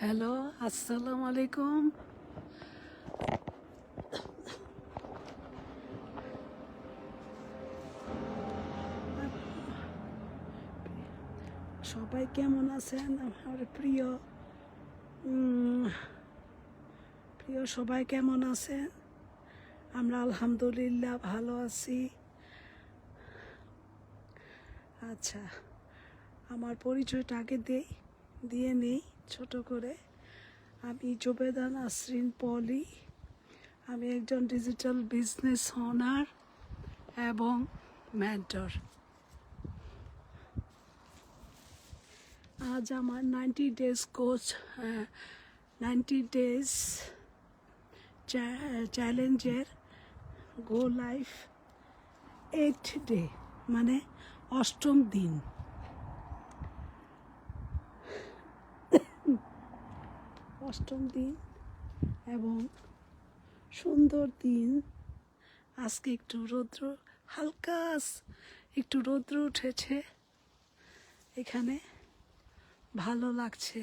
Hello, আসসালামু আলাইকুম। সবাই কেমন আছেন? আমার প্রিয় সবাই কেমন আছেন? আমরা আলহামদুলিল্লাহ ভালো আছি। আচ্ছা, আমার পরিচয়টা আগে দিয়ে নেই ছোট করে। আমি জোবেদা নাসরিন পলি। আমি একজন ডিজিটাল বিজনেস ওনার এবং মেন্টর। আজ আমার 90 ডেজ কোচ 90 ডেজ চ্যালেঞ্জের গো লাইফ 8 ডে, মানে 8ম দিন। এবং সুন্দর দিন। আজকে একটু হালকা একটু রৌদ্র উঠেছে, এখানে ভালো লাগছে।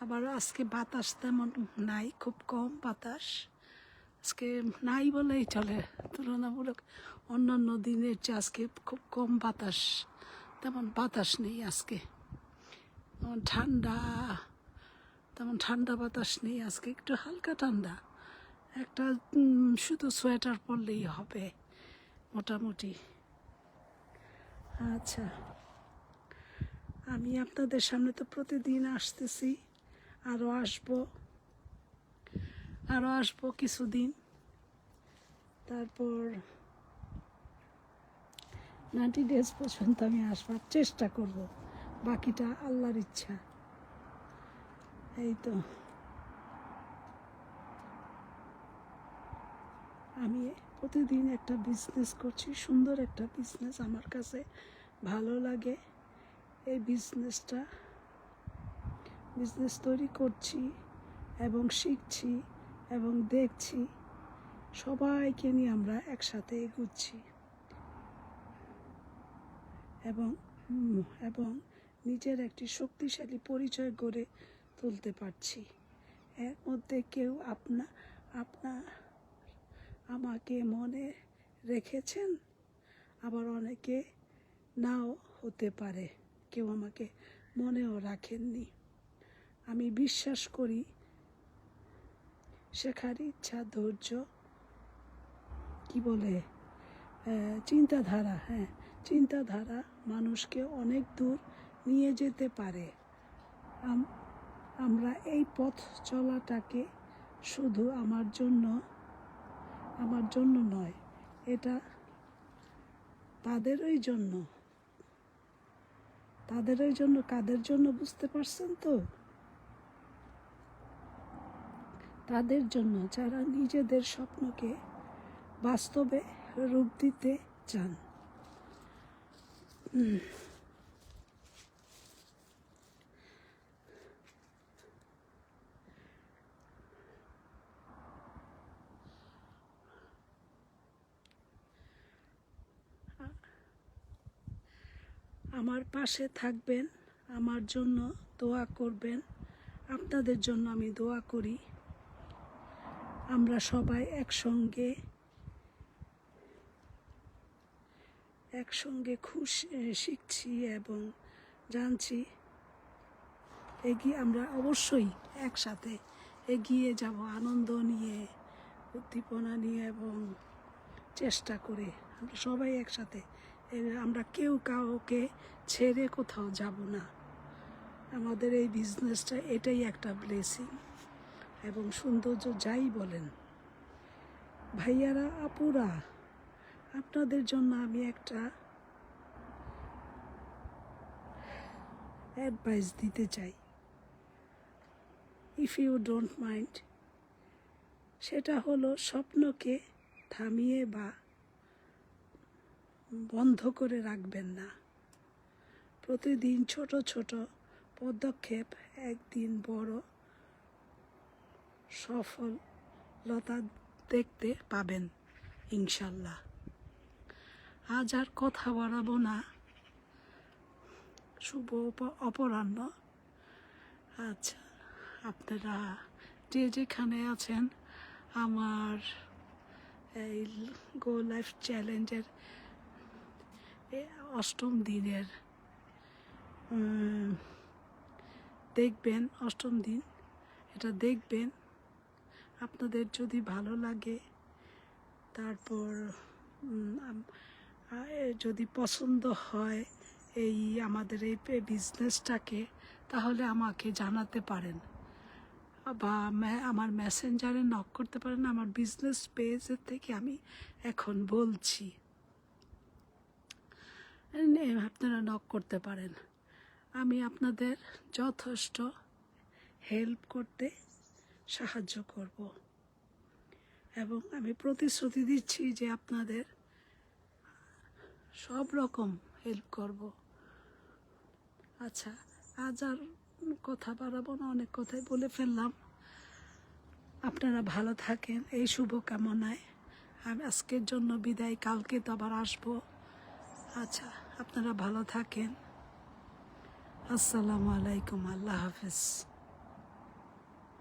আবার আজকে বাতাস তেমন নাই, খুব কম বাতাস আজকে, নাই বলেই চলে। তুলনামূলক অন্যান্য দিনের চেয়ে আজকে খুব কম বাতাস, তেমন বাতাস নেই আজকে। তেমন ঠান্ডা বাতাস নেই আজকে, একটু হালকা ঠান্ডা। একটা শুধু সোয়েটার পরলেই হবে মোটামুটি। আচ্ছা, আমি আপনাদের সামনে তো প্রতিদিন আসতেছি, আরও আসবো কিছুদিন। তারপর 90 ডেজ পর্যন্ত আমি আসবার চেষ্টা করব, বাকিটা আল্লাহর ইচ্ছা। এই তো, আমি প্রতিদিন একটা বিজনেস করছি, সুন্দর একটা বিজনেস, আমার কাছে ভালো লাগে এই বিজনেস তৈরি করছি এবং শিখছি এবং দেখছি সবাইকে নিয়ে আমরা একসাথে এগুচ্ছি এবং নিজের একটি শক্তিশালী পরিচয় গড়ে তুলতে পারছি। এর মধ্যে কেউ আমাকে মনে রেখেছেন, আবার অনেকে নাও হতে পারে, কেউ আমাকে মনেও রাখেননি। আমি বিশ্বাস করি শেখার ইচ্ছা, ধৈর্য, চিন্তাধারা মানুষকে অনেক দূর নিয়ে যেতে পারে। আমরা এই পথ চলাটাকে শুধু আমার জন্য নয়, এটা তাদেরই জন্য। কাদের জন্য বুঝতে পারছেন তো? তাদের জন্য যারা নিজেদের স্বপ্নকে বাস্তবে রূপ দিতে চান। আমার পাশে থাকবেন, আমার জন্য দোয়া করবেন। আপনাদের জন্য আমি দোয়া করি। আমরা সবাই একসঙ্গে শিখছি এবং জানছি। আমরা অবশ্যই একসাথে এগিয়ে যাব, আনন্দ নিয়ে, উদ্দীপনা নিয়ে এবং চেষ্টা করে। আমরা সবাই একসাথে, আমরা কেউ কাউকে ছেড়ে কোথাও যাব না। আমাদের এই বিজনেসটা এটাই একটা ব্লেসিং এবং সৌন্দর্য, যাই বলেন। ভাইয়ারা, আপুরা, আপনাদের জন্য আমি একটা অ্যাডভাইস দিতে চাই, ইফ ইউ ডোন্ট মাইন্ড। সেটা হলো, স্বপ্নকে থামিয়ে বা বন্ধ করে রাখবেন না। প্রতিদিন ছোট ছোট পদক্ষেপ একদিন বড় সফলতা দেখতে পাবেন ইনশাল্লাহ। আজ আর কথা বাড়াবো না। শুভ অপরাহ্ন। আচ্ছা, আপনারা যে যেখানে আছেন আমার এই গো লাইফ চ্যালেঞ্জের 8ম দিনের দেখবেন, 8ম দিন এটা দেখবেন। আপনাদের যদি ভালো লাগে, তারপর যদি পছন্দ হয় এই আমাদের এই বিজনেসটাকে, তাহলে আমাকে জানাতে পারেন বা আমার মেসেঞ্জারে নক করতে পারেন। আমার বিজনেস পেজের থেকে আমি এখন বলছি, আপনারা নক করতে পারেন। আমি আপনাদের যথেষ্ট হেল্প করতে সাহায্য করব এবং আমি প্রতিশ্রুতি দিচ্ছি যে আপনাদের সব রকম হেল্প করব। আচ্ছা, আজ আর কথা বাড়াবো না, অনেক কথাই বলে ফেললাম। আপনারা ভালো থাকেন এই শুভকামনায়। আমি আজকের জন্য বিদায়, কালকে তো আবার আসবো। আচ্ছা, আপনারা ভালো থাকেন। আসসালামু আলাইকুম, আল্লাহ হাফেজ।